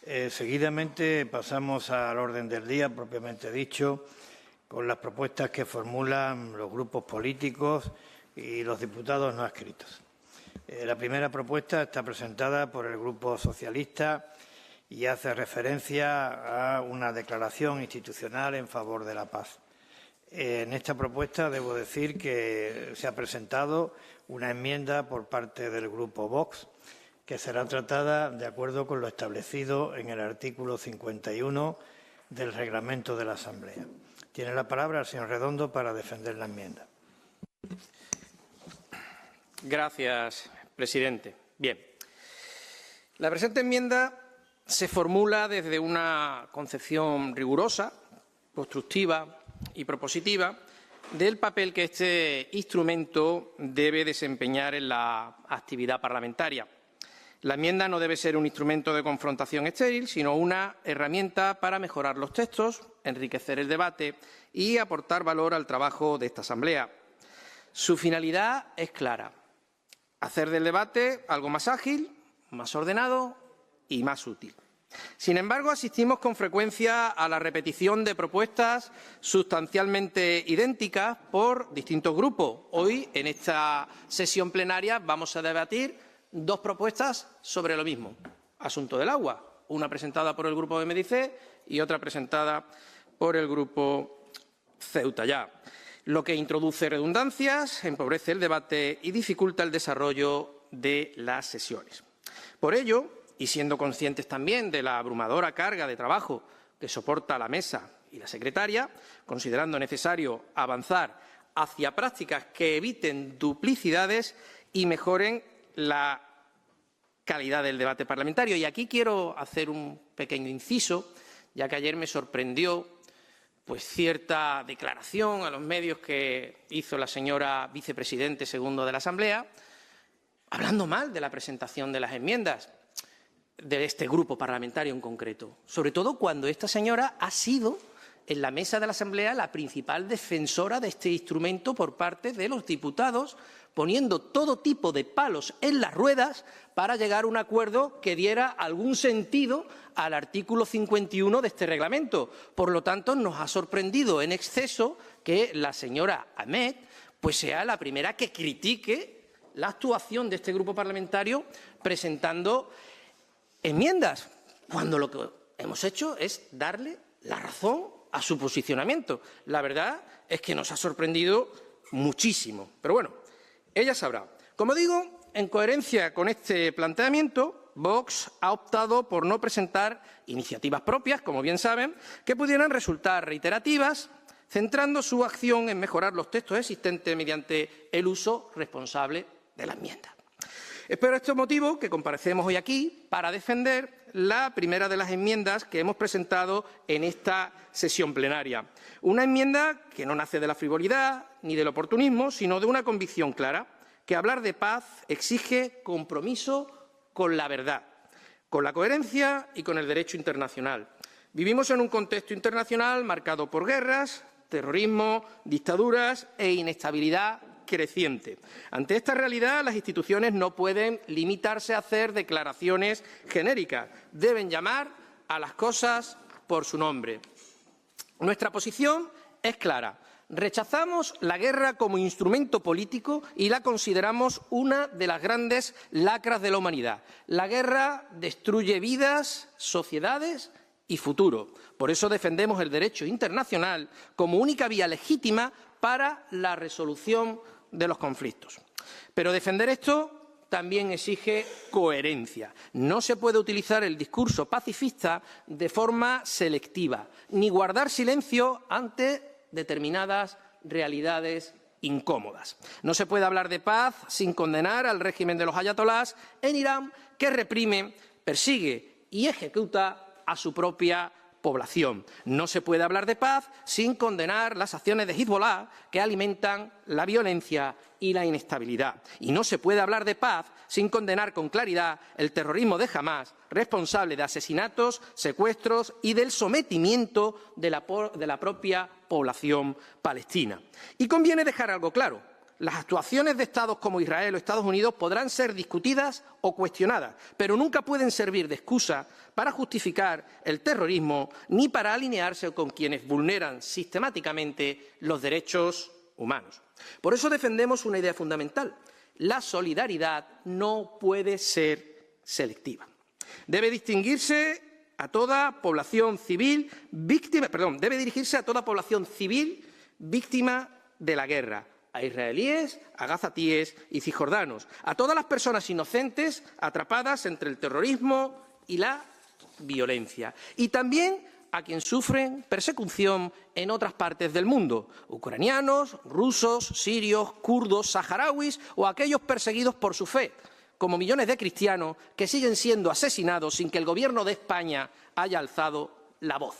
Seguidamente pasamos al orden del día, propiamente dicho, con las propuestas que formulan los grupos políticos y los diputados no adscritos. La primera propuesta está presentada por el Grupo Socialista y hace referencia a una declaración institucional en favor de la paz. En esta propuesta debo decir que se ha presentado una enmienda por parte del Grupo Vox, que será tratada de acuerdo con lo establecido en el artículo 51 del Reglamento de la Asamblea. Tiene la palabra el señor Redondo para defender la enmienda. Gracias, presidente. Bien. La presente enmienda se formula desde una concepción rigurosa, constructiva y propositiva del papel que este instrumento debe desempeñar en la actividad parlamentaria. La enmienda no debe ser un instrumento de confrontación estéril, sino una herramienta para mejorar los textos, enriquecer el debate y aportar valor al trabajo de esta Asamblea. Su finalidad es clara: hacer del debate algo más ágil, más ordenado y más útil. Sin embargo, asistimos con frecuencia a la repetición de propuestas sustancialmente idénticas por distintos grupos. Hoy, en esta sesión plenaria, vamos a debatir dos propuestas sobre lo mismo. Asunto del agua, una presentada por el Grupo de MDC y otra presentada por el Grupo Ceuta Ya, lo que introduce redundancias, empobrece el debate y dificulta el desarrollo de las sesiones. Por ello, y siendo conscientes también de la abrumadora carga de trabajo que soporta la mesa y la secretaria, considerando necesario avanzar hacia prácticas que eviten duplicidades y mejoren la calidad del debate parlamentario. Y aquí quiero hacer un pequeño inciso, ya que ayer me sorprendió cierta declaración a los medios que hizo la señora vicepresidente segundo de la Asamblea, hablando mal de la presentación de las enmiendas de este grupo parlamentario en concreto, sobre todo cuando esta señora ha sido en la mesa de la Asamblea la principal defensora de este instrumento por parte de los diputados, poniendo todo tipo de palos en las ruedas para llegar a un acuerdo que diera algún sentido al artículo 51 de este reglamento. Por lo tanto, nos ha sorprendido en exceso que la señora Ahmed sea la primera que critique la actuación de este grupo parlamentario presentando enmiendas, cuando lo que hemos hecho es darle la razón a su posicionamiento. La verdad es que nos ha sorprendido muchísimo. Pero bueno, ella sabrá. Como digo, en coherencia con este planteamiento, Vox ha optado por no presentar iniciativas propias, como bien saben, que pudieran resultar reiterativas, centrando su acción en mejorar los textos existentes mediante el uso responsable de la enmienda. Es por este motivo que comparecemos hoy aquí para defender la primera de las enmiendas que hemos presentado en esta sesión plenaria. Una enmienda que no nace de la frivolidad ni del oportunismo, sino de una convicción clara, que hablar de paz exige compromiso con la verdad, con la coherencia y con el derecho internacional. Vivimos en un contexto internacional marcado por guerras, terrorismo, dictaduras e inestabilidad creciente. Ante esta realidad, las instituciones no pueden limitarse a hacer declaraciones genéricas. Deben llamar a las cosas por su nombre. Nuestra posición es clara. Rechazamos la guerra como instrumento político y la consideramos una de las grandes lacras de la humanidad. La guerra destruye vidas, sociedades y futuro. Por eso defendemos el derecho internacional como única vía legítima para la resolución de los conflictos. Pero defender esto también exige coherencia. No se puede utilizar el discurso pacifista de forma selectiva, ni guardar silencio ante determinadas realidades incómodas. No se puede hablar de paz sin condenar al régimen de los ayatolás en Irán, que reprime, persigue y ejecuta a su propia población. No se puede hablar de paz sin condenar las acciones de Hezbollah, que alimentan la violencia y la inestabilidad. Y no se puede hablar de paz sin condenar con claridad el terrorismo de Hamás, responsable de asesinatos, secuestros y del sometimiento de la propia población palestina. Y conviene dejar algo claro: Las actuaciones de Estados como Israel o Estados Unidos podrán ser discutidas o cuestionadas, pero nunca pueden servir de excusa para justificar el terrorismo ni para alinearse con quienes vulneran sistemáticamente los derechos humanos. Por eso defendemos una idea fundamental. La solidaridad no puede ser selectiva. Debe distinguirse a toda población civil víctima, debe dirigirse a toda población civil víctima de la guerra, a israelíes, a gazatíes y cisjordanos, a todas las personas inocentes atrapadas entre el terrorismo y la violencia, y también a quienes sufren persecución en otras partes del mundo, ucranianos, rusos, sirios, kurdos, saharauis o aquellos perseguidos por su fe, como millones de cristianos que siguen siendo asesinados sin que el Gobierno de España haya alzado la voz.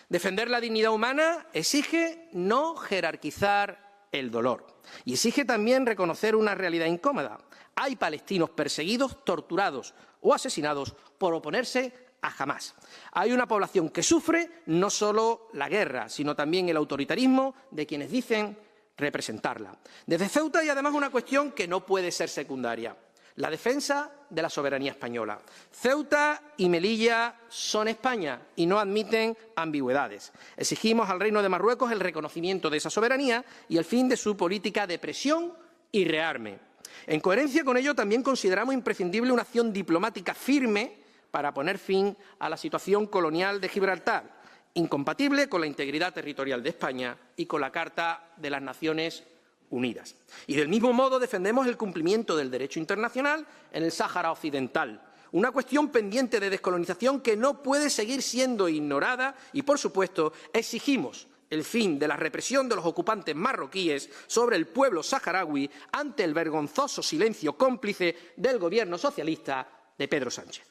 Defender la dignidad humana exige no jerarquizar el dolor y exige también reconocer una realidad incómoda. Hay palestinos perseguidos, torturados o asesinados por oponerse a Hamás. Hay una población que sufre no solo la guerra, sino también el autoritarismo de quienes dicen representarla. Desde Ceuta hay además una cuestión que no puede ser secundaria: la defensa de la soberanía española. Ceuta y Melilla son España y no admiten ambigüedades. Exigimos al Reino de Marruecos el reconocimiento de esa soberanía y el fin de su política de presión y rearme. En coherencia con ello, también consideramos imprescindible una acción diplomática firme para poner fin a la situación colonial de Gibraltar, incompatible con la integridad territorial de España y con la Carta de las Naciones Unidas. Y del mismo modo defendemos el cumplimiento del derecho internacional en el Sáhara Occidental, una cuestión pendiente de descolonización que no puede seguir siendo ignorada y, por supuesto, exigimos el fin de la represión de los ocupantes marroquíes sobre el pueblo saharaui ante el vergonzoso silencio cómplice del Gobierno socialista de Pedro Sánchez.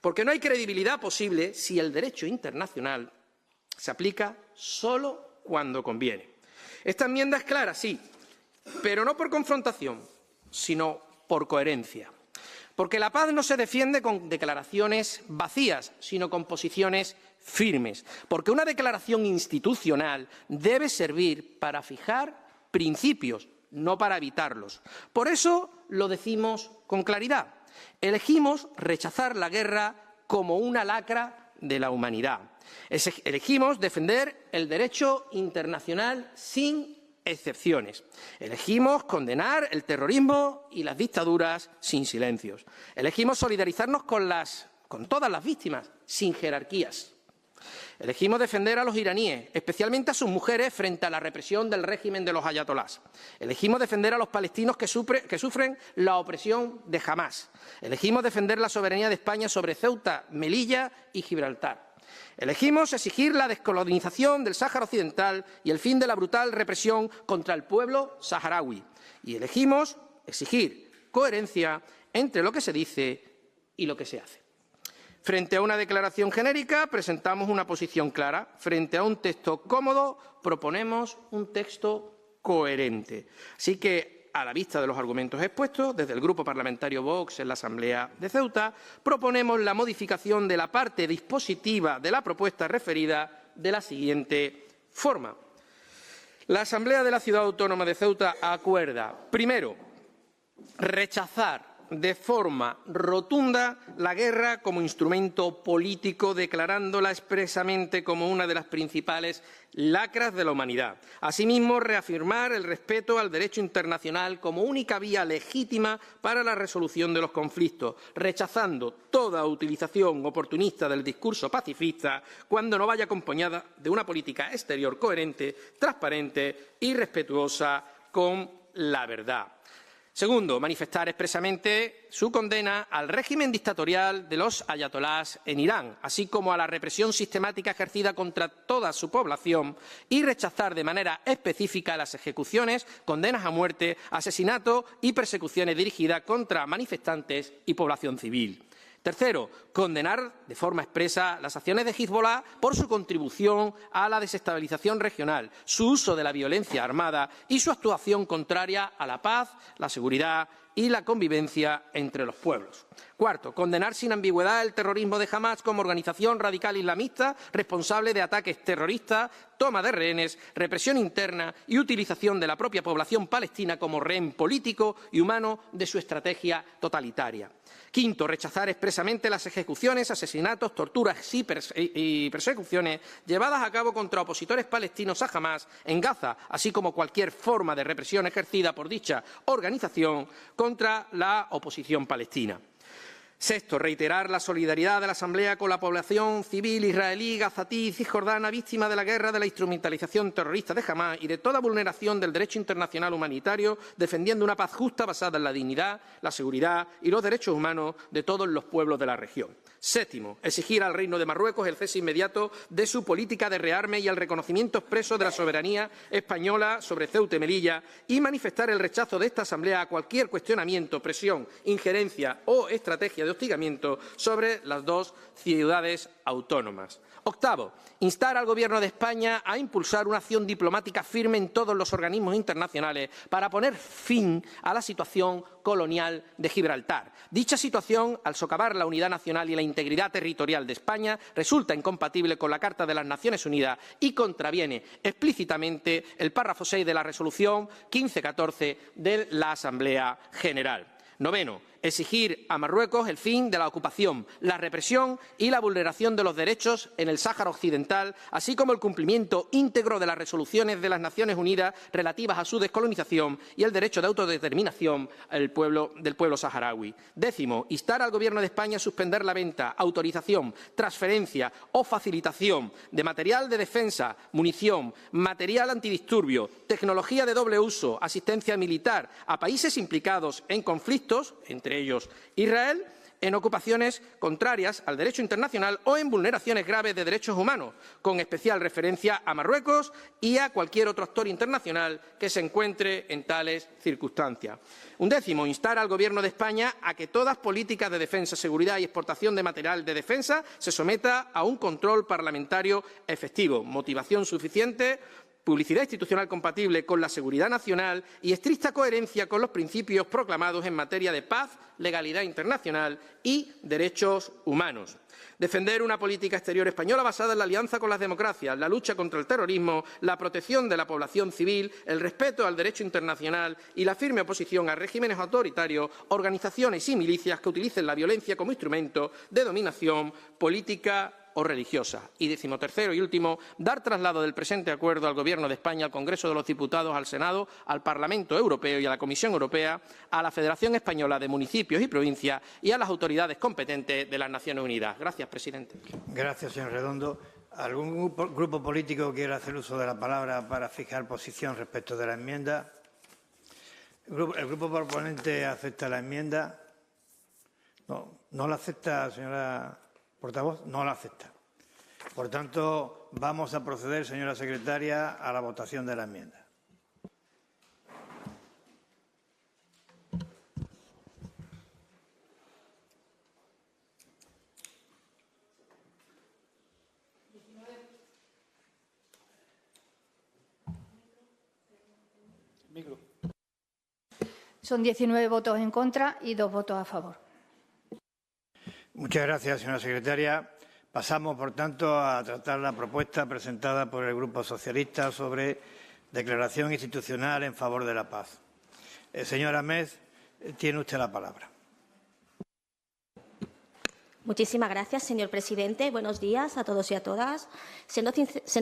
Porque no hay credibilidad posible si el derecho internacional se aplica solo cuando conviene. Esta enmienda es clara, sí, pero no por confrontación, sino por coherencia. Porque la paz no se defiende con declaraciones vacías, sino con posiciones firmes. Porque una declaración institucional debe servir para fijar principios, no para evitarlos. Por eso lo decimos con claridad. Elegimos rechazar la guerra como una lacra de la humanidad. Elegimos defender el derecho internacional sin excepciones. Elegimos condenar el terrorismo y las dictaduras sin silencios. Elegimos solidarizarnos con todas las víctimas, sin jerarquías. Elegimos defender a los iraníes, especialmente a sus mujeres, frente a la represión del régimen de los ayatolás. Elegimos defender a los palestinos que sufren la opresión de Hamás. Elegimos defender la soberanía de España sobre Ceuta, Melilla y Gibraltar. Elegimos exigir la descolonización del Sáhara Occidental y el fin de la brutal represión contra el pueblo saharaui. Y elegimos exigir coherencia entre lo que se dice y lo que se hace. Frente a una declaración genérica, presentamos una posición clara. Frente a un texto cómodo, proponemos un texto coherente. Así que, a la vista de los argumentos expuestos, desde el Grupo Parlamentario Vox en la Asamblea de Ceuta, proponemos la modificación de la parte dispositiva de la propuesta referida de la siguiente forma. La Asamblea de la Ciudad Autónoma de Ceuta acuerda, primero, rechazar de forma rotunda la guerra como instrumento político, declarándola expresamente como una de las principales lacras de la humanidad. Asimismo, reafirmar el respeto al derecho internacional como única vía legítima para la resolución de los conflictos, rechazando toda utilización oportunista del discurso pacifista cuando no vaya acompañada de una política exterior coherente, transparente y respetuosa con la verdad. Segundo, manifestar expresamente su condena al régimen dictatorial de los ayatolás en Irán, así como a la represión sistemática ejercida contra toda su población y rechazar de manera específica las ejecuciones, condenas a muerte, asesinato y persecuciones dirigidas contra manifestantes y población civil. Tercero, condenar de forma expresa las acciones de Hezbollah por su contribución a la desestabilización regional, su uso de la violencia armada y su actuación contraria a la paz, la seguridad y la convivencia entre los pueblos. Cuarto, condenar sin ambigüedad el terrorismo de Hamás como organización radical islamista responsable de ataques terroristas, toma de rehenes, represión interna y utilización de la propia población palestina como rehén político y humano de su estrategia totalitaria. Quinto, rechazar expresamente las ejecuciones, asesinatos, torturas y persecuciones llevadas a cabo contra opositores palestinos a Hamás en Gaza, así como cualquier forma de represión ejercida por dicha organización contra la oposición palestina. Sexto, reiterar la solidaridad de la Asamblea con la población civil israelí, gazatí y cisjordana víctima de la guerra, de la instrumentalización terrorista de Hamás y de toda vulneración del derecho internacional humanitario, defendiendo una paz justa basada en la dignidad, la seguridad y los derechos humanos de todos los pueblos de la región. Séptimo, exigir al Reino de Marruecos el cese inmediato de su política de rearme y el reconocimiento expreso de la soberanía española sobre Ceuta y Melilla y manifestar el rechazo de esta Asamblea a cualquier cuestionamiento, presión, injerencia o estrategia de hostigamiento sobre las dos ciudades autónomas. Octavo, instar al Gobierno de España a impulsar una acción diplomática firme en todos los organismos internacionales para poner fin a la situación colonial de Gibraltar. Dicha situación, al socavar la unidad nacional y la integridad territorial de España, resulta incompatible con la Carta de las Naciones Unidas y contraviene explícitamente el párrafo 6 de la Resolución 1514 de la Asamblea General. Noveno, exigir a Marruecos el fin de la ocupación, la represión y la vulneración de los derechos en el Sáhara Occidental, así como el cumplimiento íntegro de las resoluciones de las Naciones Unidas relativas a su descolonización y el derecho de autodeterminación del pueblo saharaui. Décimo, instar al Gobierno de España a suspender la venta, autorización, transferencia o facilitación de material de defensa, munición, material antidisturbio, tecnología de doble uso, asistencia militar a países implicados en conflictos, entre ellos Israel, en ocupaciones contrarias al derecho internacional o en vulneraciones graves de derechos humanos, con especial referencia a Marruecos y a cualquier otro actor internacional que se encuentre en tales circunstancias. Undécimo, instar al Gobierno de España a que todas políticas de defensa, seguridad y exportación de material de defensa se someta a un control parlamentario efectivo, motivación suficiente, publicidad institucional compatible con la seguridad nacional y estricta coherencia con los principios proclamados en materia de paz, legalidad internacional y derechos humanos. Defender una política exterior española basada en la alianza con las democracias, la lucha contra el terrorismo, la protección de la población civil, el respeto al derecho internacional y la firme oposición a regímenes autoritarios, organizaciones y milicias que utilicen la violencia como instrumento de dominación política o religiosa. Y decimotercero y último, dar traslado del presente acuerdo al Gobierno de España, al Congreso de los Diputados, al Senado, al Parlamento Europeo y a la Comisión Europea, a la Federación Española de Municipios y Provincias y a las autoridades competentes de las Naciones Unidas. Gracias, presidente. Gracias, señor Redondo. ¿Algún grupo político quiere hacer uso de la palabra para fijar posición respecto de la enmienda? ¿El grupo proponente acepta la enmienda? ¿No la acepta, señora portavoz? No la acepta. Por tanto, vamos a proceder, señora secretaria, a la votación de la enmienda. Son 19 votos en contra y 2 votos a favor. Muchas gracias, señora secretaria. Pasamos, por tanto, a tratar la propuesta presentada por el Grupo Socialista sobre declaración institucional en favor de la paz. Señora Méz, tiene usted la palabra. Muchísimas gracias, señor presidente. Buenos días a todos y a todas. Siendo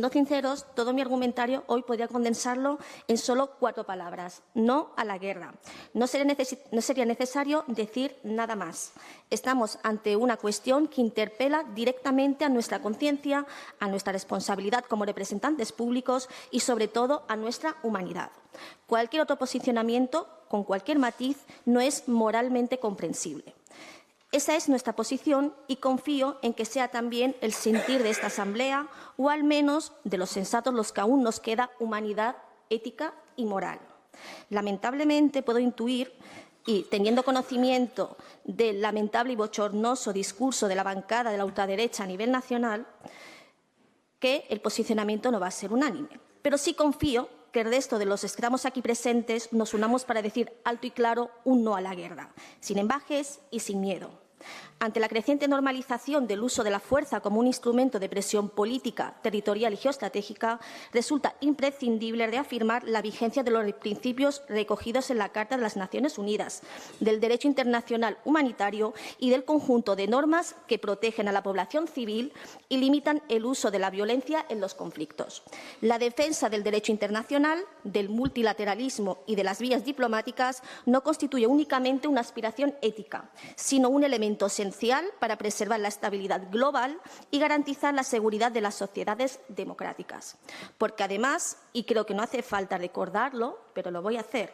sinceros, todo mi argumentario hoy podría condensarlo en solo 4 palabras. No a la guerra. No sería necesario decir nada más. Estamos ante una cuestión que interpela directamente a nuestra conciencia, a nuestra responsabilidad como representantes públicos y, sobre todo, a nuestra humanidad. Cualquier otro posicionamiento, con cualquier matiz, no es moralmente comprensible. Esa es nuestra posición y confío en que sea también el sentir de esta Asamblea o al menos de los sensatos los que aún nos queda humanidad, ética y moral. Lamentablemente puedo intuir, y teniendo conocimiento del lamentable y bochornoso discurso de la bancada de la ultraderecha a nivel nacional, que el posicionamiento no va a ser unánime. Pero sí confío que el resto de los que estamos aquí presentes nos unamos para decir alto y claro un no a la guerra, sin embajes y sin miedo. Ante la creciente normalización del uso de la fuerza como un instrumento de presión política, territorial y geoestratégica, resulta imprescindible reafirmar la vigencia de los principios recogidos en la Carta de las Naciones Unidas, del derecho internacional humanitario y del conjunto de normas que protegen a la población civil y limitan el uso de la violencia en los conflictos. La defensa del derecho internacional, del multilateralismo y de las vías diplomáticas no constituye únicamente una aspiración ética, sino un elemento esencial para preservar la estabilidad global y garantizar la seguridad de las sociedades democráticas. Porque además, y creo que no hace falta recordarlo, pero lo voy a hacer,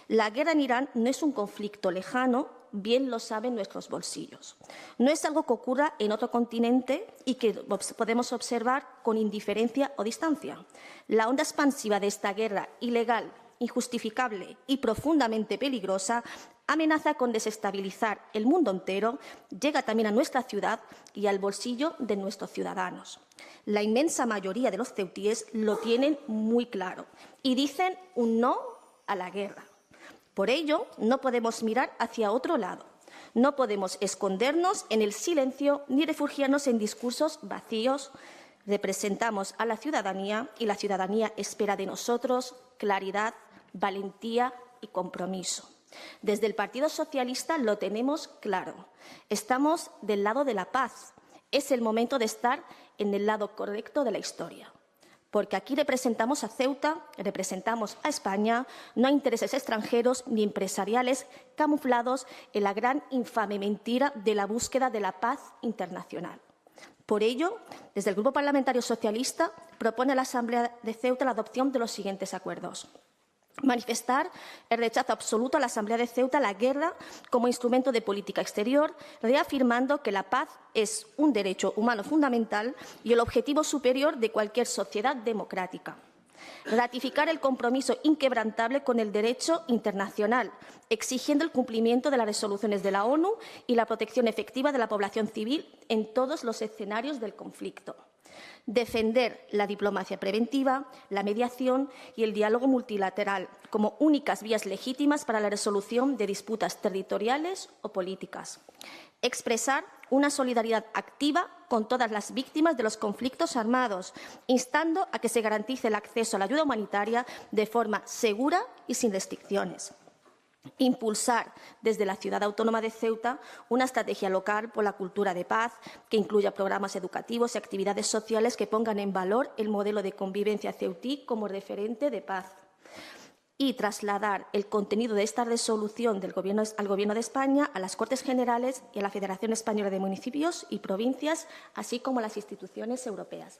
la guerra en Irán no es un conflicto lejano, bien lo saben nuestros bolsillos. No es algo que ocurra en otro continente y que podemos observar con indiferencia o distancia. La onda expansiva de esta guerra ilegal, injustificable y profundamente peligrosa amenaza con desestabilizar el mundo entero, llega también a nuestra ciudad y al bolsillo de nuestros ciudadanos. La inmensa mayoría de los ceutíes lo tienen muy claro y dicen un no a la guerra. Por ello, no podemos mirar hacia otro lado. No podemos escondernos en el silencio ni refugiarnos en discursos vacíos. Representamos a la ciudadanía y la ciudadanía espera de nosotros claridad, valentía y compromiso. Desde el Partido Socialista lo tenemos claro. Estamos del lado de la paz. Es el momento de estar en el lado correcto de la historia. Porque aquí representamos a Ceuta, representamos a España, no hay intereses extranjeros ni empresariales camuflados en la gran infame mentira de la búsqueda de la paz internacional. Por ello, desde el Grupo Parlamentario Socialista propone a la Asamblea de Ceuta la adopción de los siguientes acuerdos. Manifestar el rechazo absoluto a la Asamblea de Ceuta a la guerra como instrumento de política exterior, reafirmando que la paz es un derecho humano fundamental y el objetivo superior de cualquier sociedad democrática. Ratificar el compromiso inquebrantable con el derecho internacional, exigiendo el cumplimiento de las resoluciones de la ONU y la protección efectiva de la población civil en todos los escenarios del conflicto. Defender la diplomacia preventiva, la mediación y el diálogo multilateral como únicas vías legítimas para la resolución de disputas territoriales o políticas. Expresar una solidaridad activa con todas las víctimas de los conflictos armados, instando a que se garantice el acceso a la ayuda humanitaria de forma segura y sin restricciones. Impulsar desde la Ciudad Autónoma de Ceuta una estrategia local por la cultura de paz que incluya programas educativos y actividades sociales que pongan en valor el modelo de convivencia ceutí como referente de paz. Y trasladar el contenido de esta resolución al Gobierno de España, a las Cortes Generales y a la Federación Española de Municipios y Provincias, así como a las instituciones europeas.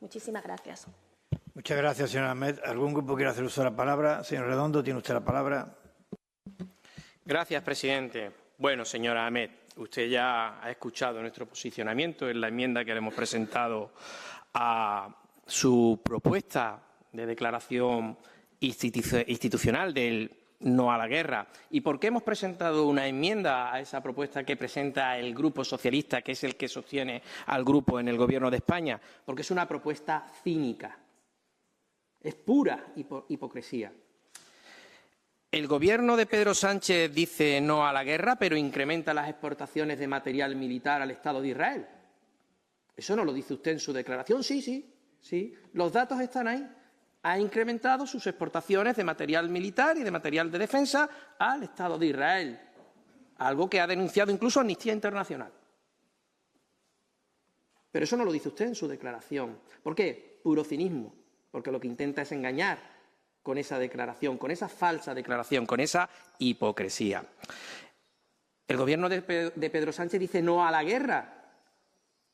Muchísimas gracias. Muchas gracias, señora Ahmed. ¿Algún grupo quiere hacer uso de la palabra? Señor Redondo, tiene usted la palabra. Gracias, presidente. Bueno, señora Ahmed, usted ya ha escuchado nuestro posicionamiento en la enmienda que le hemos presentado a su propuesta de declaración institucional del no a la guerra. ¿Y por qué hemos presentado una enmienda a esa propuesta que presenta el Grupo Socialista, que es el que sostiene al Grupo en el Gobierno de España? Porque es una propuesta cínica. Es pura hipocresía. El Gobierno de Pedro Sánchez dice no a la guerra, pero incrementa las exportaciones de material militar al Estado de Israel. ¿Eso no lo dice usted en su declaración? Sí. Los datos están ahí. Ha incrementado sus exportaciones de material militar y de material de defensa al Estado de Israel, algo que ha denunciado incluso Amnistía Internacional. Pero eso no lo dice usted en su declaración. ¿Por qué? Puro cinismo, porque lo que intenta es engañar con esa declaración, con esa falsa declaración, con esa hipocresía. El Gobierno de Pedro Sánchez dice no a la guerra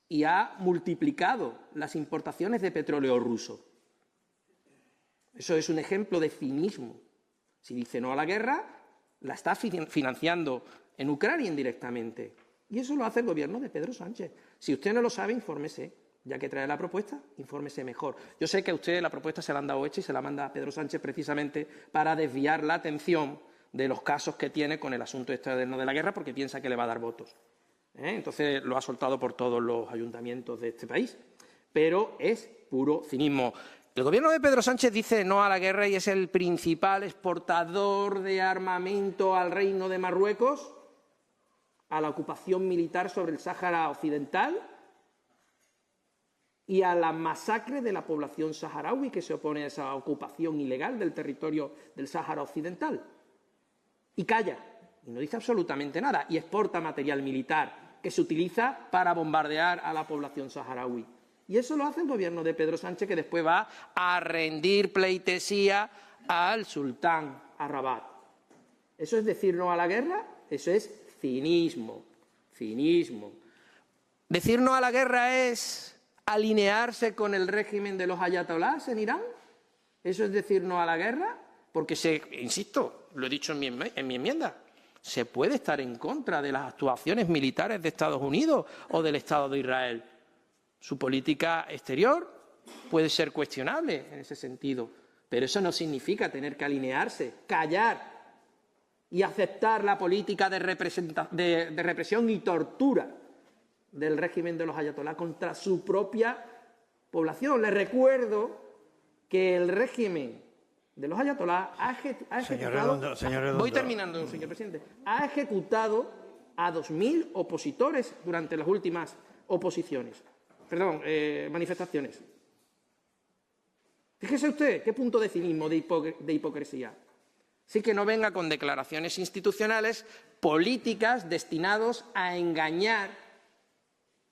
y ha multiplicado las importaciones de petróleo ruso. Eso es un ejemplo de cinismo. Si dice no a la guerra, la está financiando en Ucrania indirectamente. Y eso lo hace el Gobierno de Pedro Sánchez. Si usted no lo sabe, infórmese. Ya que trae la propuesta, infórmese mejor. Yo sé que a usted la propuesta se la han dado hecha y se la manda a Pedro Sánchez precisamente para desviar la atención de los casos que tiene con el asunto externo de la guerra, porque piensa que le va a dar votos. Entonces lo ha soltado por todos los ayuntamientos de este país. Pero es puro cinismo. El Gobierno de Pedro Sánchez dice no a la guerra y es el principal exportador de armamento al Reino de Marruecos, a la ocupación militar sobre el Sáhara Occidental y a la masacre de la población saharaui que se opone a esa ocupación ilegal del territorio del Sáhara Occidental. Y calla, y no dice absolutamente nada, y exporta material militar que se utiliza para bombardear a la población saharaui. Y eso lo hace el Gobierno de Pedro Sánchez, que después va a rendir pleitesía al sultán a Rabat. ¿Eso es decir no a la guerra? Eso es cinismo, cinismo. ¿Decir no a la guerra es alinearse con el régimen de los ayatolás en Irán? ¿Eso es decir no a la guerra? Porque, insisto, lo he dicho en mi enmienda, se puede estar en contra de las actuaciones militares de Estados Unidos o del Estado de Israel. Su política exterior puede ser cuestionable en ese sentido, pero eso no significa tener que alinearse, callar y aceptar la política de represión y tortura del régimen de los ayatolás contra su propia población. Les recuerdo que el régimen de los ayatolás ha ejecutado... Señor Redondo. Voy terminando, señor presidente. Ha ejecutado a 2.000 opositores durante las últimas manifestaciones. Fíjese usted qué punto de cinismo, de hipocresía. Así que no venga con declaraciones institucionales políticas destinadas a engañar,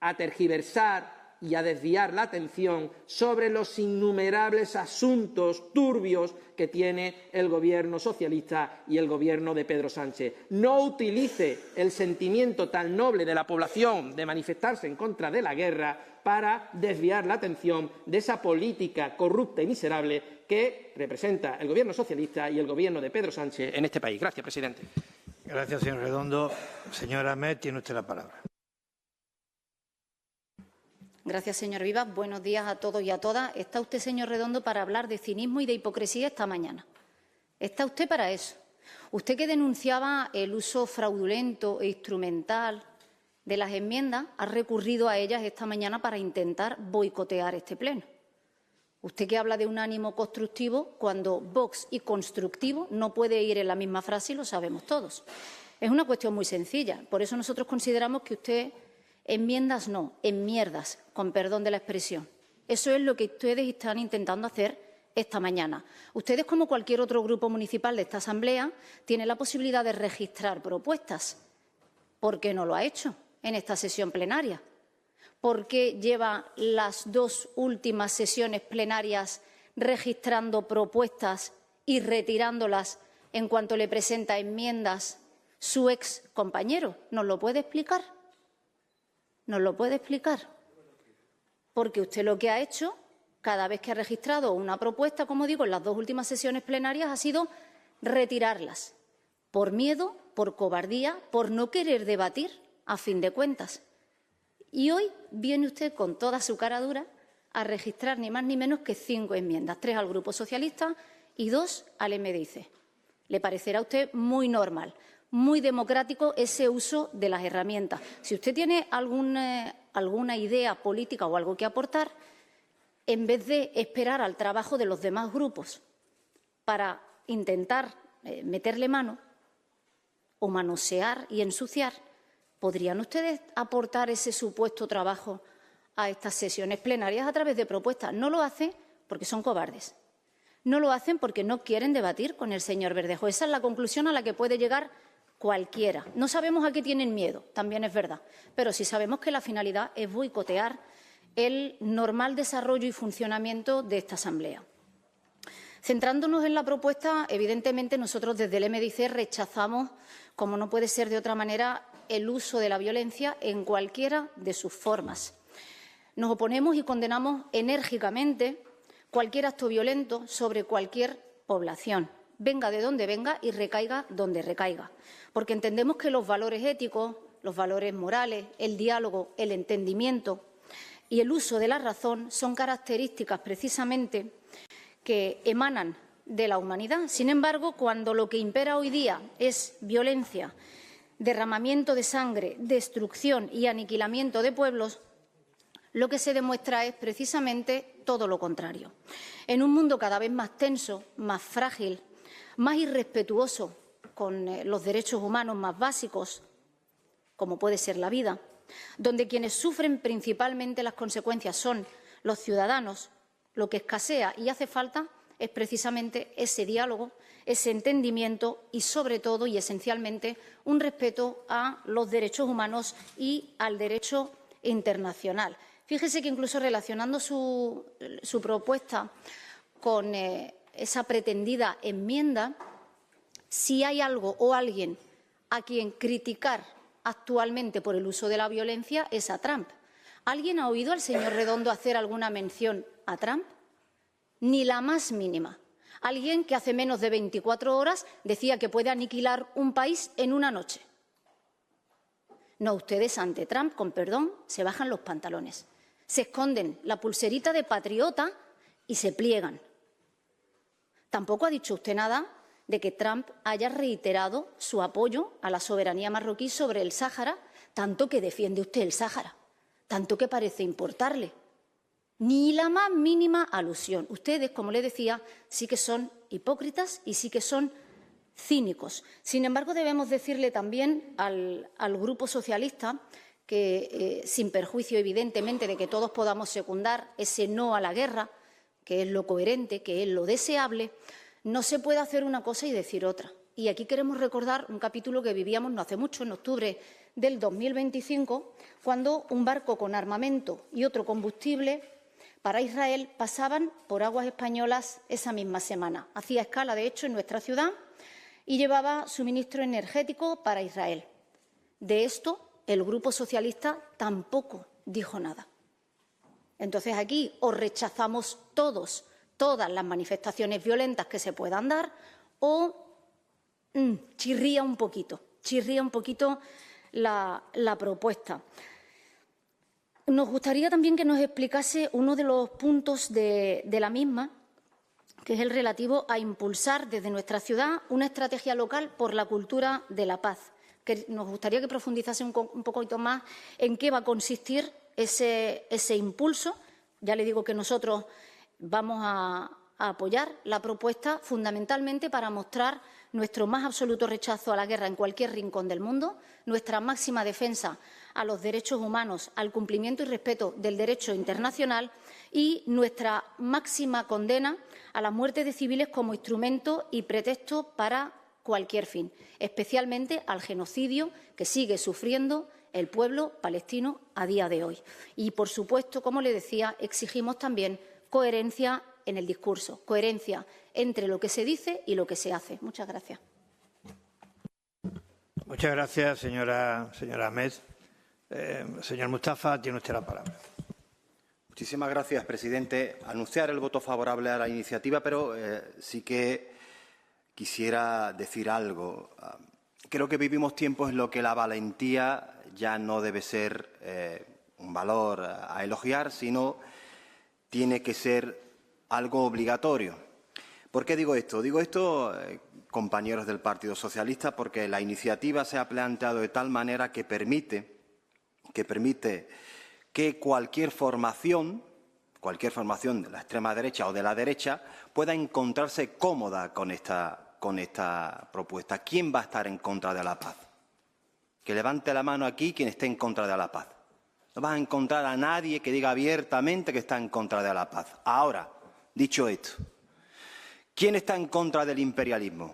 a tergiversar y a desviar la atención sobre los innumerables asuntos turbios que tiene el Gobierno socialista y el Gobierno de Pedro Sánchez. No utilice el sentimiento tan noble de la población de manifestarse en contra de la guerra para desviar la atención de esa política corrupta y miserable que representa el Gobierno socialista y el Gobierno de Pedro Sánchez en este país. Gracias, presidente. Gracias, señor Redondo. Señora Ahmed, tiene usted la palabra. Gracias, señor Vivas. Buenos días a todos y a todas. Está usted, señor Redondo, para hablar de cinismo y de hipocresía esta mañana. Está usted para eso. Usted, que denunciaba el uso fraudulento e instrumental de las enmiendas, ha recurrido a ellas esta mañana para intentar boicotear este pleno. Usted, que habla de un ánimo constructivo, cuando Vox y constructivo no puede ir en la misma frase y lo sabemos todos. Es una cuestión muy sencilla. Por eso nosotros consideramos que usted... enmiendas no, enmierdas, con perdón de la expresión. Eso es lo que ustedes están intentando hacer esta mañana. Ustedes, como cualquier otro grupo municipal de esta Asamblea, tienen la posibilidad de registrar propuestas. ¿Por qué no lo ha hecho en esta sesión plenaria? ¿Por qué lleva las dos últimas sesiones plenarias registrando propuestas y retirándolas en cuanto le presenta enmiendas su ex compañero? ¿Nos lo puede explicar? ¿Nos lo puede explicar? Porque usted lo que ha hecho, cada vez que ha registrado una propuesta, como digo, en las dos últimas sesiones plenarias, ha sido retirarlas, por miedo, por cobardía, por no querer debatir, a fin de cuentas. Y hoy viene usted con toda su cara dura a registrar ni más ni menos que 5 enmiendas, 3 al Grupo Socialista y 2 al MDIC. ¿Le parecerá a usted muy normal, muy democrático ese uso de las herramientas? Si usted tiene alguna idea política o algo que aportar, en vez de esperar al trabajo de los demás grupos para intentar meterle mano o manosear y ensuciar, ¿podrían ustedes aportar ese supuesto trabajo a estas sesiones plenarias a través de propuestas? No lo hacen porque son cobardes. No lo hacen porque no quieren debatir con el señor Verdejo. Esa es la conclusión a la que puede llegar cualquiera. No sabemos a qué tienen miedo, también es verdad, pero sí sabemos que la finalidad es boicotear el normal desarrollo y funcionamiento de esta Asamblea. Centrándonos en la propuesta, evidentemente nosotros desde el MDIC rechazamos, como no puede ser de otra manera, el uso de la violencia en cualquiera de sus formas. Nos oponemos y condenamos enérgicamente cualquier acto violento sobre cualquier población, venga de donde venga y recaiga donde recaiga, porque entendemos que los valores éticos, los valores morales, el diálogo, el entendimiento y el uso de la razón son características precisamente que emanan de la humanidad. Sin embargo, cuando lo que impera hoy día es violencia, derramamiento de sangre, destrucción y aniquilamiento de pueblos, lo que se demuestra es precisamente todo lo contrario. En un mundo cada vez más tenso, más frágil, más irrespetuoso con los derechos humanos más básicos, como puede ser la vida, donde quienes sufren principalmente las consecuencias son los ciudadanos, lo que escasea y hace falta es precisamente ese diálogo, ese entendimiento y, sobre todo y esencialmente, un respeto a los derechos humanos y al derecho internacional. Fíjese que incluso relacionando su propuesta con esa pretendida enmienda, si hay algo o alguien a quien criticar actualmente por el uso de la violencia es a Trump. ¿Alguien ha oído al señor Redondo hacer alguna mención a Trump? Ni la más mínima. Alguien que hace menos de 24 horas decía que puede aniquilar un país en una noche. No, ustedes ante Trump, con perdón, se bajan los pantalones. Se esconden la pulserita de patriota y se pliegan. Tampoco ha dicho usted nada de que Trump haya reiterado su apoyo a la soberanía marroquí sobre el Sáhara, tanto que defiende usted el Sáhara, tanto que parece importarle. Ni la más mínima alusión. Ustedes, como le decía, sí que son hipócritas y sí que son cínicos. Sin embargo, debemos decirle también al Grupo Socialista que, sin perjuicio evidentemente de que todos podamos secundar ese no a la guerra, que es lo coherente, que es lo deseable, no se puede hacer una cosa y decir otra. Y aquí queremos recordar un capítulo que vivíamos no hace mucho, en octubre del 2025, cuando un barco con armamento y otro combustible para Israel pasaban por aguas españolas esa misma semana. Hacía escala, de hecho, en nuestra ciudad y llevaba suministro energético para Israel. De esto, el Grupo Socialista tampoco dijo nada. Entonces, aquí o rechazamos todas las manifestaciones violentas que se puedan dar o chirría un poquito la propuesta. Nos gustaría también que nos explicase uno de los puntos de la misma, que es el relativo a impulsar desde nuestra ciudad una estrategia local por la cultura de la paz. Que nos gustaría que profundizase un poquito más en qué va a consistir ese impulso. Ya le digo que nosotros vamos a apoyar la propuesta fundamentalmente para mostrar nuestro más absoluto rechazo a la guerra en cualquier rincón del mundo, nuestra máxima defensa a los derechos humanos, al cumplimiento y respeto del derecho internacional y nuestra máxima condena a la muerte de civiles como instrumento y pretexto para cualquier fin, especialmente al genocidio que sigue sufriendo el pueblo palestino a día de hoy. Y, por supuesto, como le decía, exigimos también coherencia en el discurso, coherencia entre lo que se dice y lo que se hace. Muchas gracias. Muchas gracias, señora Ahmed. Señor Mustafa, tiene usted la palabra. Muchísimas gracias, presidente. Anunciar el voto favorable a la iniciativa, pero sí que quisiera decir algo. Creo que vivimos tiempos en los que la valentía ya no debe ser un valor a elogiar, sino tiene que ser algo obligatorio. ¿Por qué digo esto? Digo esto, compañeros del Partido Socialista, porque la iniciativa se ha planteado de tal manera que permite que cualquier formación de la extrema derecha o de la derecha pueda encontrarse cómoda con esta propuesta. ¿Quién va a estar en contra de la paz? Que levante la mano aquí quien esté en contra de la paz. No vas a encontrar a nadie que diga abiertamente que está en contra de la paz. Ahora, dicho esto, ¿quién está en contra del imperialismo?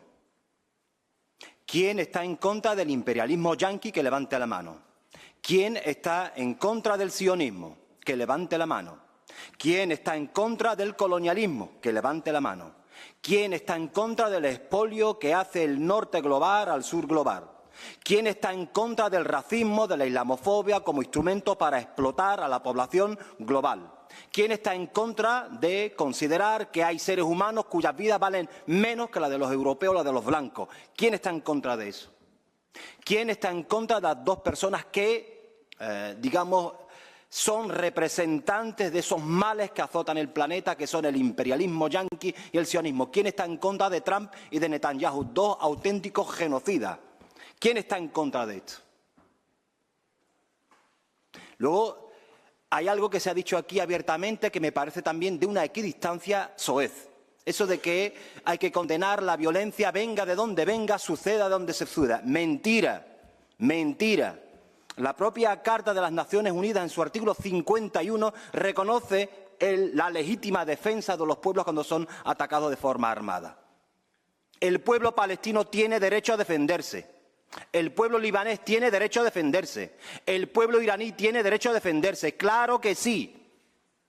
¿Quién está en contra del imperialismo yanqui? Que levante la mano. ¿Quién está en contra del sionismo? Que levante la mano. ¿Quién está en contra del colonialismo? Que levante la mano. ¿Quién está en contra del expolio que hace el norte global al sur global? ¿Quién está en contra del racismo, de la islamofobia como instrumento para explotar a la población global? ¿Quién está en contra de considerar que hay seres humanos cuyas vidas valen menos que la de los europeos o la de los blancos? ¿Quién está en contra de eso? ¿Quién está en contra de las dos personas que, son representantes de esos males que azotan el planeta, que son el imperialismo yanqui y el sionismo? ¿Quién está en contra de Trump y de Netanyahu, dos auténticos genocidas? ¿Quién está en contra de esto? Luego, hay algo que se ha dicho aquí abiertamente que me parece también de una equidistancia soez. Eso de que hay que condenar la violencia, venga de donde venga, suceda de donde se suceda. Mentira, mentira. La propia Carta de las Naciones Unidas, en su artículo 51, reconoce la legítima defensa de los pueblos cuando son atacados de forma armada. El pueblo palestino tiene derecho a defenderse. El pueblo libanés tiene derecho a defenderse. El pueblo iraní tiene derecho a defenderse. Claro que sí.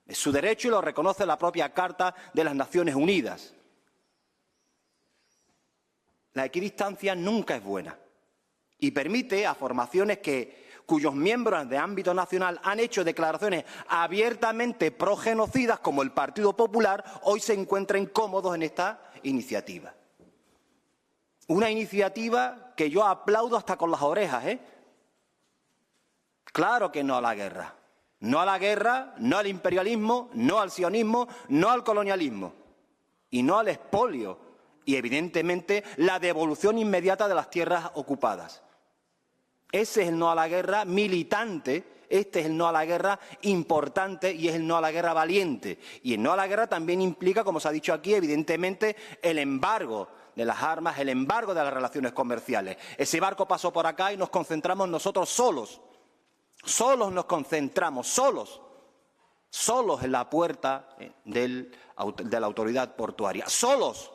Es su derecho y lo reconoce la propia Carta de las Naciones Unidas. La equidistancia nunca es buena y permite a formaciones cuyos miembros de ámbito nacional han hecho declaraciones abiertamente progenocidas, como el Partido Popular, hoy se encuentren cómodos en esta iniciativa. Una iniciativa que yo aplaudo hasta con las orejas, ¿eh? Claro que no a la guerra. No a la guerra, no al imperialismo, no al sionismo, no al colonialismo y no al expolio y, evidentemente, la devolución inmediata de las tierras ocupadas. Ese es el no a la guerra militante, este es el no a la guerra importante y es el no a la guerra valiente. Y el no a la guerra también implica, como se ha dicho aquí, evidentemente, el embargo de las armas, el embargo de las relaciones comerciales. Ese barco pasó por acá y nos concentramos nosotros solos. Solos nos concentramos, solos en la puerta de la autoridad portuaria, solos,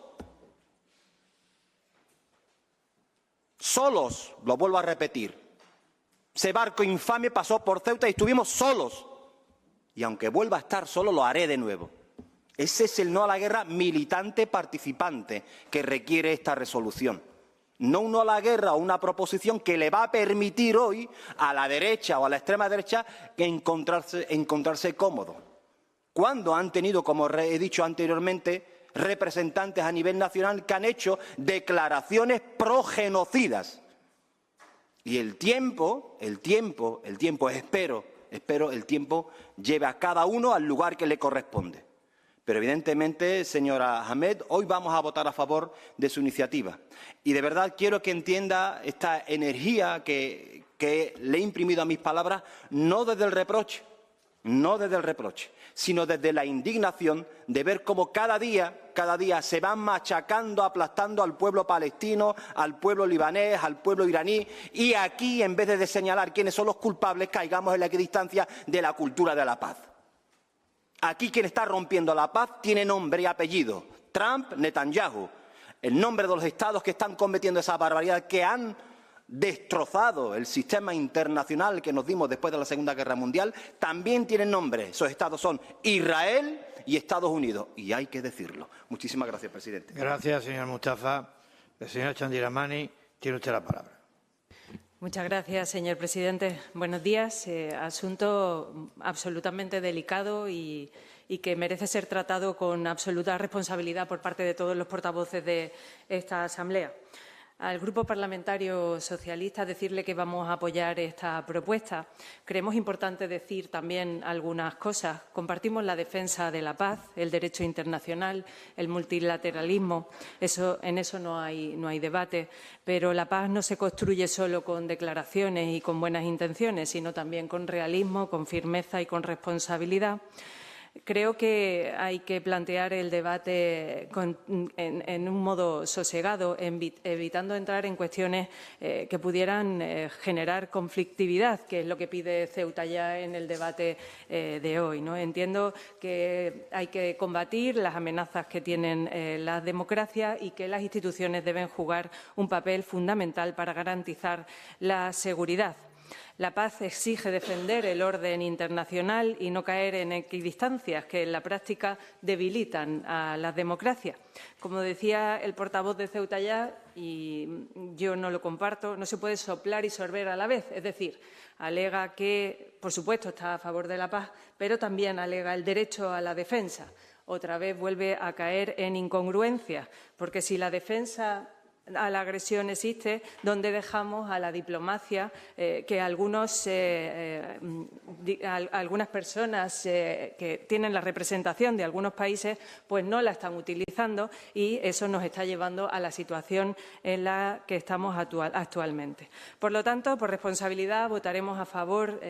lo vuelvo a repetir. Ese barco infame pasó por Ceuta y estuvimos solos. Y aunque vuelva a estar solo, lo haré de nuevo. Ese es el no a la guerra militante participante que requiere esta resolución. No un no a la guerra o una proposición que le va a permitir hoy a la derecha o a la extrema derecha encontrarse cómodo. Cuando han tenido, como he dicho anteriormente, representantes a nivel nacional que han hecho declaraciones progenocidas. Y el tiempo, espero el tiempo lleve a cada uno al lugar que le corresponde. Pero evidentemente, señora Hamed, hoy vamos a votar a favor de su iniciativa. Y de verdad quiero que entienda esta energía que le he imprimido a mis palabras, no desde el reproche, sino desde la indignación de ver cómo cada día se van machacando, aplastando al pueblo palestino, al pueblo libanés, al pueblo iraní, y aquí, en vez de señalar quiénes son los culpables, caigamos en la equidistancia de la cultura de la paz. Aquí quien está rompiendo la paz tiene nombre y apellido: Trump, Netanyahu. El nombre de los estados que están cometiendo esa barbaridad, que han destrozado el sistema internacional que nos dimos después de la Segunda Guerra Mundial, también tienen nombre. Esos estados son Israel y Estados Unidos. Y hay que decirlo. Muchísimas gracias, presidente. Gracias, señor Mustafa. El señor Chandiramani, tiene usted la palabra. Muchas gracias, señor presidente. Buenos días. Asunto absolutamente delicado y que merece ser tratado con absoluta responsabilidad por parte de todos los portavoces de esta Asamblea. Al Grupo Parlamentario Socialista decirle que vamos a apoyar esta propuesta. Creemos importante decir también algunas cosas. Compartimos la defensa de la paz, el derecho internacional, el multilateralismo. En eso no hay debate. Pero la paz no se construye solo con declaraciones y con buenas intenciones, sino también con realismo, con firmeza y con responsabilidad. Creo que hay que plantear el debate en un modo sosegado, evitando entrar en cuestiones que pudieran generar conflictividad, que es lo que pide Ceuta ya en el debate de hoy, ¿no? Entiendo que hay que combatir las amenazas que tienen las democracias y que las instituciones deben jugar un papel fundamental para garantizar la seguridad. La paz exige defender el orden internacional y no caer en equidistancias que en la práctica debilitan a las democracias. Como decía el portavoz de Ceuta ya, y yo no lo comparto, no se puede soplar y sorber a la vez. Es decir, alega que, por supuesto, está a favor de la paz, pero también alega el derecho a la defensa. Otra vez vuelve a caer en incongruencias, porque si la defensa a la agresión existe, donde dejamos a la diplomacia que algunas personas que tienen la representación de algunos países pues no la están utilizando, y eso nos está llevando a la situación en la que estamos actualmente. Por lo tanto, por responsabilidad votaremos a favor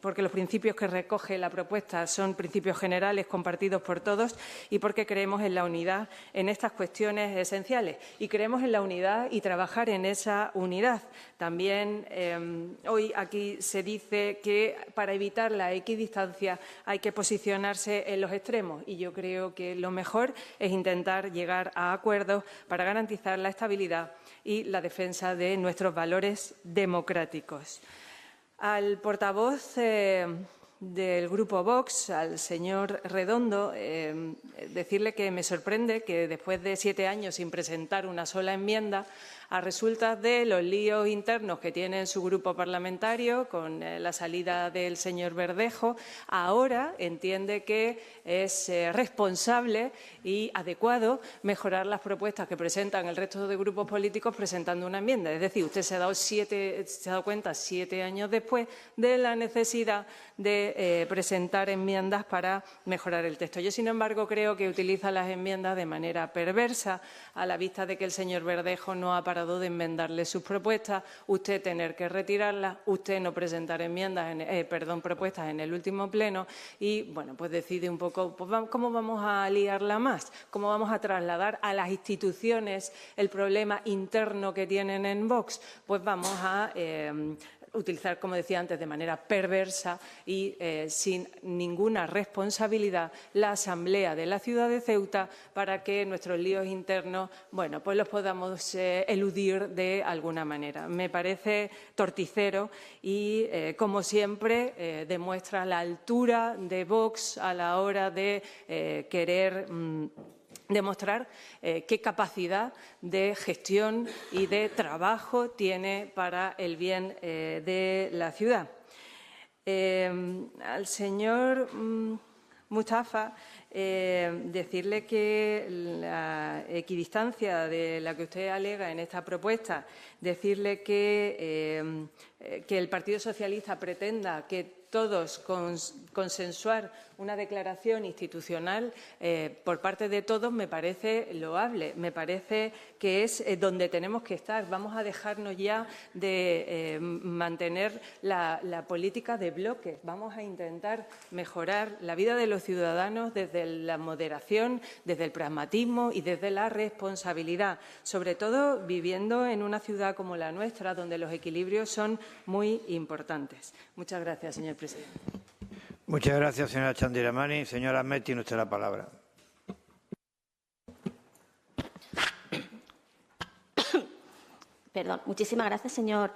porque los principios que recoge la propuesta son principios generales compartidos por todos y porque creemos en la unidad en estas cuestiones esenciales y creemos en la unidad y trabajar en esa unidad. También hoy aquí se dice que para evitar la equidistancia hay que posicionarse en los extremos, y yo creo que lo mejor es intentar llegar a acuerdos para garantizar la estabilidad y la defensa de nuestros valores democráticos. Al portavoz del Grupo Vox, al señor Redondo, decirle que me sorprende que después de 7 años sin presentar una sola enmienda, a resultas de los líos internos que tiene en su grupo parlamentario con la salida del señor Verdejo, ahora entiende que es responsable y adecuado mejorar las propuestas que presentan el resto de grupos políticos presentando una enmienda. Es decir, usted se ha dado cuenta 7 años después de la necesidad de presentar enmiendas para mejorar el texto. Yo, sin embargo, creo que utiliza las enmiendas de manera perversa, a la vista de que el señor Verdejo no ha parado de enmendarle sus propuestas, usted tener que retirarlas, usted no presentar propuestas en el último pleno y, bueno, pues decide un poco pues, cómo vamos a liarla más, cómo vamos a trasladar a las instituciones el problema interno que tienen en Vox. Pues vamos a utilizar, como decía antes, de manera perversa y sin ninguna responsabilidad la Asamblea de la ciudad de Ceuta para que nuestros líos internos, bueno, pues los podamos eludir de alguna manera. Me parece torticero y, como siempre, demuestra la altura de Vox a la hora de querer demostrar qué capacidad de gestión y de trabajo tiene para el bien de la ciudad. Al señor Mustafa, decirle que la equidistancia de la que usted alega en esta propuesta, decirle que el Partido Socialista pretenda que todos consensuar una declaración institucional por parte de todos me parece loable, me parece que es donde tenemos que estar. Vamos a dejarnos ya de mantener la política de bloques, vamos a intentar mejorar la vida de los ciudadanos desde la moderación, desde el pragmatismo y desde la responsabilidad, sobre todo viviendo en una ciudad como la nuestra, donde los equilibrios son muy importantes. Muchas gracias, señor presidente. Muchas gracias, señora Chandiramani. Señora Ahmed, tiene usted la palabra. Perdón. Muchísimas gracias, señor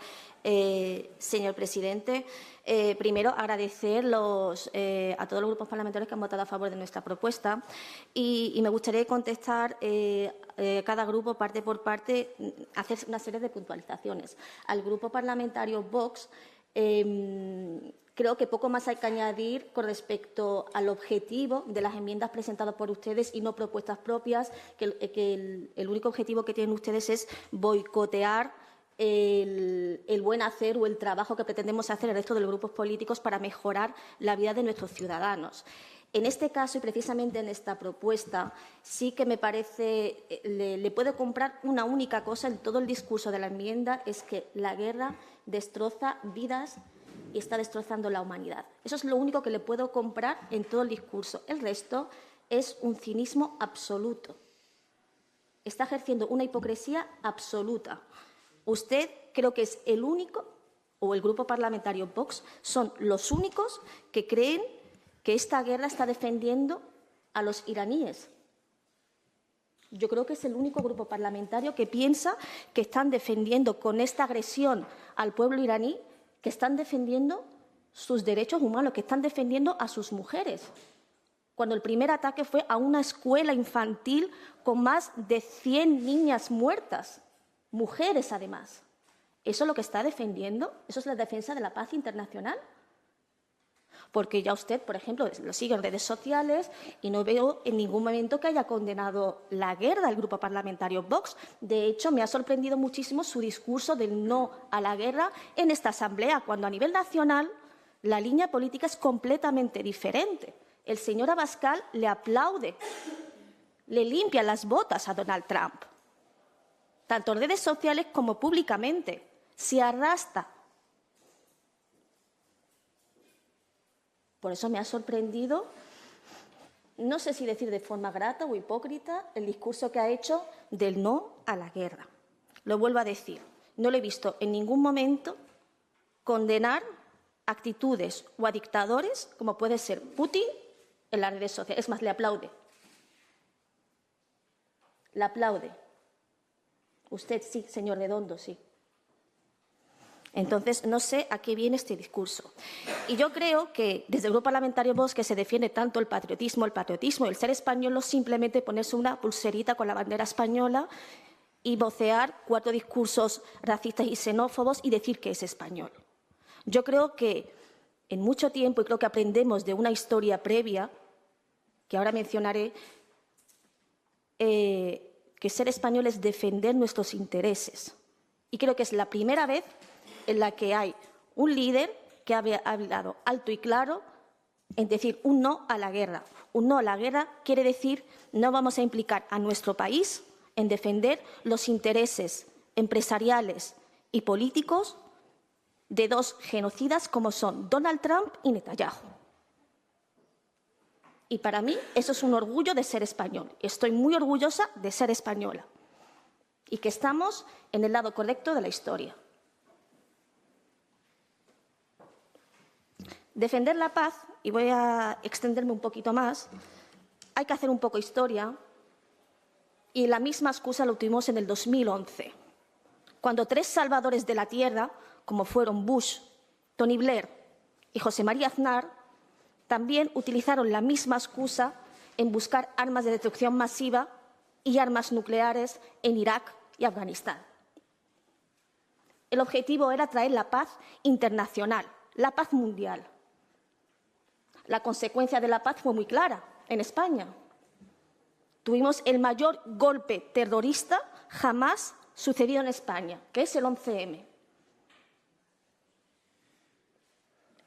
presidente. Primero, agradecer a todos los grupos parlamentarios que han votado a favor de nuestra propuesta y me gustaría contestar cada grupo, parte por parte, hacer una serie de puntualizaciones. Al grupo parlamentario Vox, creo que poco más hay que añadir con respecto al objetivo de las enmiendas presentadas por ustedes y no propuestas propias, que el único objetivo que tienen ustedes es boicotear el buen hacer o el trabajo que pretendemos hacer el resto de los grupos políticos para mejorar la vida de nuestros ciudadanos. En este caso, y precisamente en esta propuesta, sí que me parece, le puedo comprar una única cosa en todo el discurso de la enmienda, es que la guerra destroza vidas y está destrozando la humanidad. Eso es lo único que le puedo comprar en todo el discurso. El resto es un cinismo absoluto. Está ejerciendo una hipocresía absoluta. Usted creo que es el único, o el grupo parlamentario Vox, son los únicos que creen que esta guerra está defendiendo a los iraníes. Yo creo que es el único grupo parlamentario que piensa que están defendiendo con esta agresión al pueblo iraní, que están defendiendo sus derechos humanos, que están defendiendo a sus mujeres. Cuando el primer ataque fue a una escuela infantil con más de 100 niñas muertas, mujeres además. ¿Eso es lo que está defendiendo? ¿Eso es la defensa de la paz internacional? porque ya usted, por ejemplo, lo sigue en redes sociales y no veo en ningún momento que haya condenado la guerra del Grupo Parlamentario Vox. De hecho, me ha sorprendido muchísimo su discurso del no a la guerra en esta Asamblea, cuando a nivel nacional la línea política es completamente diferente. El señor Abascal le aplaude, le limpia las botas a Donald Trump, tanto en redes sociales como públicamente. Se arrastra. Por eso me ha sorprendido, no sé si decir de forma grata o hipócrita, el discurso que ha hecho del no a la guerra. Lo vuelvo a decir, no lo he visto en ningún momento condenar actitudes o a dictadores como puede ser Putin en las redes sociales. Es más, le aplaude. Le aplaude. Usted sí, señor Redondo, sí. Entonces, no sé a qué viene este discurso. Y yo creo que desde el Grupo Parlamentario Vox, que se defiende tanto el patriotismo, el ser español, no simplemente ponerse una pulserita con la bandera española y vocear 4 discursos racistas y xenófobos y decir que es español. Yo creo que en mucho tiempo, y creo que aprendemos de una historia previa, que ahora mencionaré, que ser español es defender nuestros intereses. Y creo que es la primera vez en la que hay un líder que ha hablado alto y claro en decir un no a la guerra. Un no a la guerra quiere decir no vamos a implicar a nuestro país en defender los intereses empresariales y políticos de 2 genocidas como son Donald Trump y Netanyahu. Y para mí eso es un orgullo de ser español. Estoy muy orgullosa de ser española y que estamos en el lado correcto de la historia. Defender la paz, y voy a extenderme un poquito más, hay que hacer un poco historia, y la misma excusa lo tuvimos en el 2011, cuando 3 salvadores de la tierra, como fueron Bush, Tony Blair y José María Aznar, también utilizaron la misma excusa en buscar armas de destrucción masiva y armas nucleares en Irak y Afganistán. El objetivo era traer la paz internacional, la paz mundial. La consecuencia de la paz fue muy clara en España. Tuvimos el mayor golpe terrorista jamás sucedido en España, que es el 11M.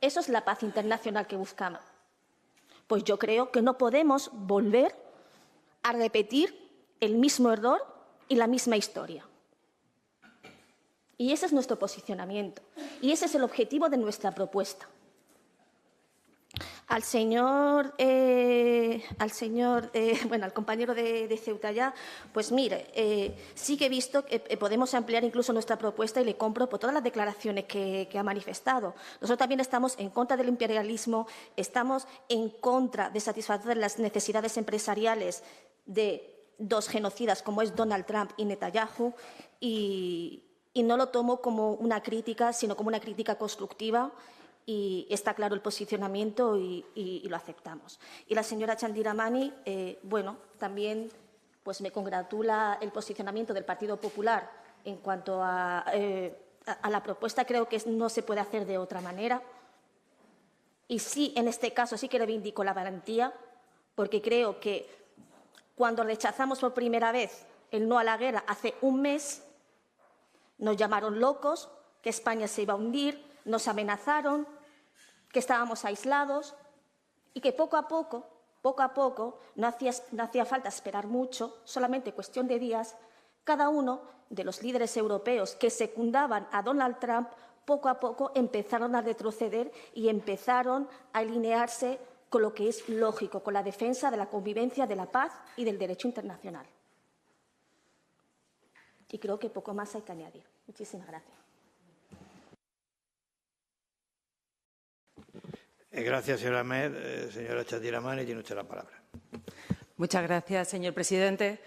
Eso es la paz internacional que buscamos. Pues yo creo que no podemos volver a repetir el mismo error y la misma historia. Y ese es nuestro posicionamiento. Y ese es el objetivo de nuestra propuesta. Al compañero de Ceuta ya, pues mire, sí que he visto que podemos ampliar incluso nuestra propuesta y le compro por todas las declaraciones que ha manifestado. Nosotros también estamos en contra del imperialismo, estamos en contra de satisfacer las necesidades empresariales de 2 genocidas como es Donald Trump y Netanyahu y no lo tomo como una crítica, sino como una crítica constructiva. Y está claro el posicionamiento y lo aceptamos. Y la señora Chandiramani, bueno, también pues me congratula el posicionamiento del Partido Popular en cuanto a la propuesta. Creo que no se puede hacer de otra manera. Y sí, en este caso sí que reivindico la valentía, porque creo que cuando rechazamos por primera vez el no a la guerra hace un mes, nos llamaron locos, que España se iba a hundir, nos amenazaron, que estábamos aislados y que poco a poco, no hacía falta esperar mucho, solamente cuestión de días, cada uno de los líderes europeos que secundaban a Donald Trump poco a poco empezaron a retroceder y empezaron a alinearse con lo que es lógico, con la defensa de la convivencia, de la paz y del derecho internacional. Y creo que poco más hay que añadir. Muchísimas gracias. Gracias, señora Ahmed. Señora Chandiramani, tiene usted la palabra. Muchas gracias, señor presidente.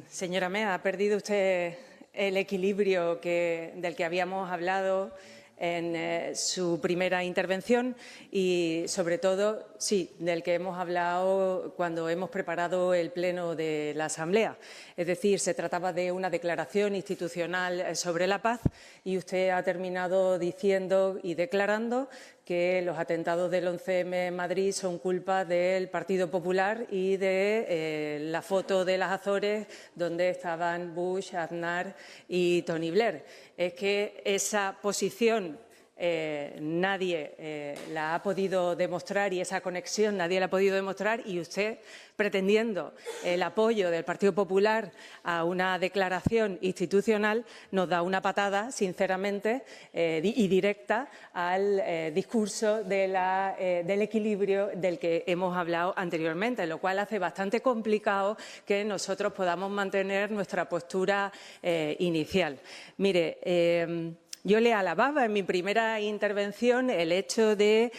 Señora Ahmed, ha perdido usted el equilibrio del que habíamos hablado en su primera intervención y, sobre todo, sí, del que hemos hablado cuando hemos preparado el pleno de la Asamblea. Es decir, se trataba de una declaración institucional sobre la paz y usted ha terminado diciendo y declarando que los atentados del 11M en Madrid son culpa del Partido Popular y de la foto de las Azores donde estaban Bush, Aznar y Tony Blair. Es que esa posición nadie la ha podido demostrar y esa conexión nadie la ha podido demostrar, y usted, pretendiendo el apoyo del Partido Popular a una declaración institucional, nos da una patada, sinceramente, y directa al discurso del equilibrio del que hemos hablado anteriormente, lo cual hace bastante complicado que nosotros podamos mantener nuestra postura inicial. Mire, yo le alababa en mi primera intervención el hecho de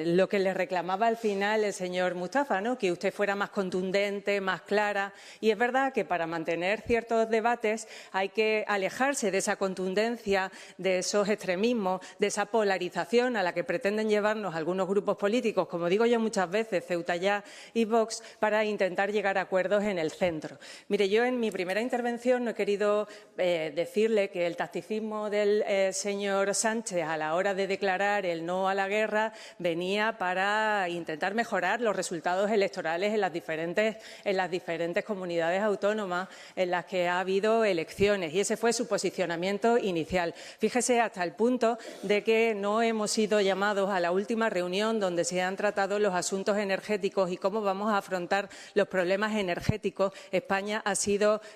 lo que le reclamaba al final el señor Mustafa, ¿no? Que usted fuera más contundente, más clara. Y es verdad que para mantener ciertos debates hay que alejarse de esa contundencia, de esos extremismos, de esa polarización a la que pretenden llevarnos algunos grupos políticos, como digo yo muchas veces, Ceuta Ya y Vox, para intentar llegar a acuerdos en el centro. Mire, yo en mi primera intervención no he querido decirle que el tacticismo del señor Sánchez a la hora de declarar el no a la guerra venía para intentar mejorar los resultados electorales en las diferentes comunidades autónomas en las que ha habido elecciones, y ese fue su posicionamiento inicial. Fíjese, hasta el punto de que no hemos sido llamados a la última reunión donde se han tratado los asuntos energéticos y cómo vamos a afrontar los problemas energéticos. España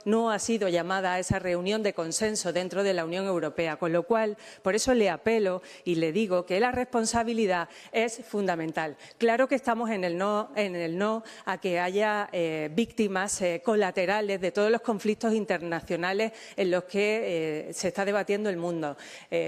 no ha sido llamada a esa reunión de consenso dentro de la Unión Europea. Con lo cual, por eso le apelo y le digo que la responsabilidad es fundamental. Claro que estamos en el no a que haya víctimas colaterales de todos los conflictos internacionales en los que se está debatiendo el mundo.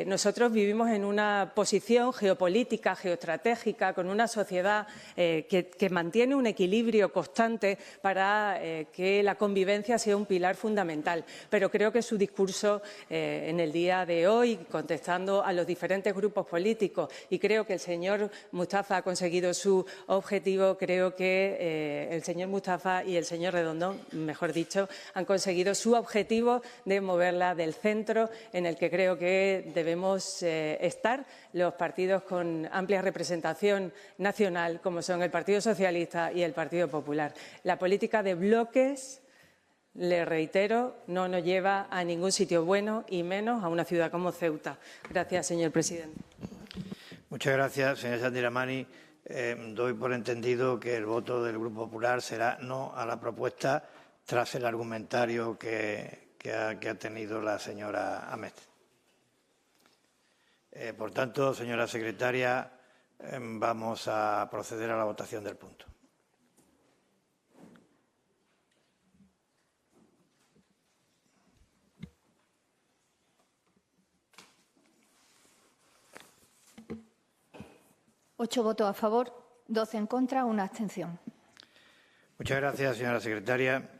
Nosotros vivimos en una posición geopolítica, geoestratégica, con una sociedad que mantiene un equilibrio constante para que la convivencia sea un pilar fundamental. Pero creo que su discurso en el día de hoy, contestando a los diferentes grupos políticos, y creo que el señor Mustafa ha conseguido su objetivo, creo que el señor Mustafa y el señor Redondo, mejor dicho, han conseguido su objetivo de moverla del centro en el que creo que debemos estar los partidos con amplia representación nacional, como son el Partido Socialista y el Partido Popular. La política de bloques, le reitero, no nos lleva a ningún sitio bueno, y menos a una ciudad como Ceuta. Gracias, señor presidente. Muchas gracias, señora Santi Dramani. Doy por entendido que el voto del Grupo Popular será no a la propuesta tras el argumentario que ha tenido la señora Ahmed. Por tanto, señora secretaria, vamos a proceder a la votación del punto. Ocho votos a favor, 12 en contra, una abstención. Muchas gracias, señora secretaria.